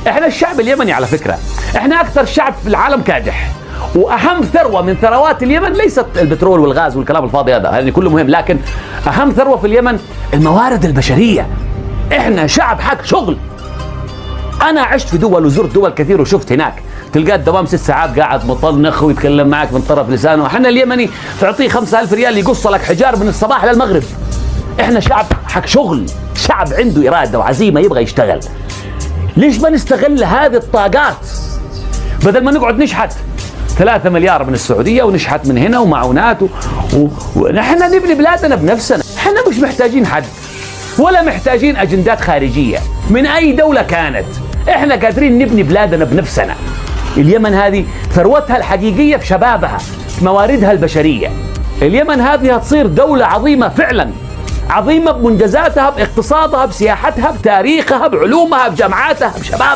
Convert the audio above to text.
احنا الشعب اليمني على فكرة احنا اكثر شعب في العالم كادح، واهم ثروة من ثروات اليمن ليست البترول والغاز والكلام الفاضي هذا، يعني كله مهم، لكن اهم ثروة في اليمن الموارد البشرية. احنا شعب حق شغل. انا عشت في دول وزرت دول كثير وشفت هناك تلقاه الدوام 6 ساعات قاعد مطنخ ويتكلم معك من طرف لسانه. احنا اليمني تعطيه 5000 ريال يقص لك حجار من الصباح للمغرب. احنا شعب حق شغل، شعب عنده إرادة وعزيمة يبغى يشتغل. ليش ما نستغل هذه الطاقات بدل ما نقعد نشحت 3 مليار من السعودية ونشحت من هنا ومعونات ونحن نبني بلادنا بنفسنا. احنا مش محتاجين حد ولا محتاجين أجندات خارجية من أي دولة كانت. احنا قادرين نبني بلادنا بنفسنا. اليمن هذه ثروتها الحقيقية في شبابها، في مواردها البشرية. اليمن هذه هتصير دولة عظيمة فعلا، عظيمة بمنجزاتها، باقتصادها، بسياحتها، بتاريخها، بعلومها، بجامعاتها، بشبابها.